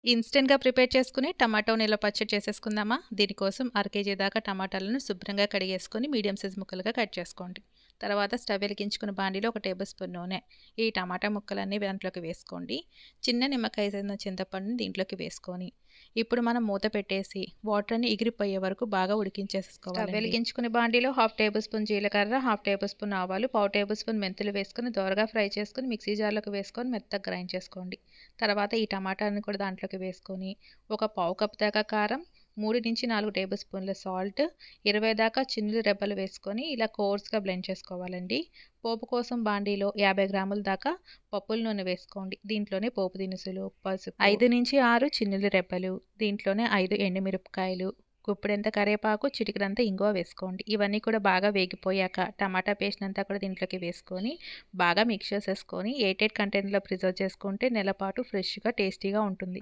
ఇన్‌స్టంట్‌గా prepare చేసుకుని tomato నిల్వ పచ్చడి చేసేసుకుందామా? దీనికోసం అర కేజీ దాకా టమాటాలను శుభ్రంగా కడిగేసుకొని మీడియం సైజ్ ముక్కలుగా కట్ చేసుకోండి. తర్వాత స్టవ్ వెలిగించుకున్న బాండీలో ఒక టేబుల్ స్పూన్ నూనె, ఈ టమాటా ముక్కలన్నీ దాంట్లోకి వేసుకోండి. చిన్న నిమ్మకాయ సైజున చింతపండుని దీంట్లోకి వేసుకొని, ఇప్పుడు మనం మూత పెట్టేసి వాటర్ అన్ని ఎగిరిపోయే వరకు బాగా ఉడికించేసుకోవాలి. స్టవ్ వెలిగించుకుని బాండీలో హాఫ్ టేబుల్ స్పూన్ జీలకర్ర, హాఫ్ టేబుల్ స్పూన్ ఆవాలు, పావు టేబుల్ స్పూన్ మెంతులు వేసుకొని దోరగా ఫ్రై చేసుకొని మిక్సీ జార్లోకి వేసుకొని మెత్తగా గ్రైండ్ చేసుకోండి. తర్వాత ఈ టమాటాని కూడా దాంట్లోకి వేసుకొని ఒక పావు కప్ దాకా కారం, 3-4 టేబుల్ స్పూన్ల సాల్ట్, 20 దాకా చిన్నులు రెబ్బలు వేసుకొని ఇలా కోర్స్‌గా బ్లెండ్ చేసుకోవాలండి. పోపు కోసం బాండీలో 50 గ్రాముల దాకా పప్పుల నూనె వేసుకోండి. దీంట్లోనే పోపు దినుసులు, పసుపు, 5-6 చిన్నులు రెబ్బలు, దీంట్లోనే 5 ఎండుమిరపకాయలు, గుప్పెడంత కరివేపాకు, చిటికెడంత ఇంగువ వేసుకోండి. ఇవన్నీ కూడా బాగా వేగిపోయాక టమాటా పేస్ట్ అంతా కూడా దీంట్లోకి వేసుకొని బాగా మిక్స్ చేసేసుకొని ఎయిర్ టైట్ కంటైనర్‌లో ప్రిజర్వ్ చేసుకుంటే నెల పాటు ఫ్రెష్‌గా టేస్టీగా ఉంటుంది.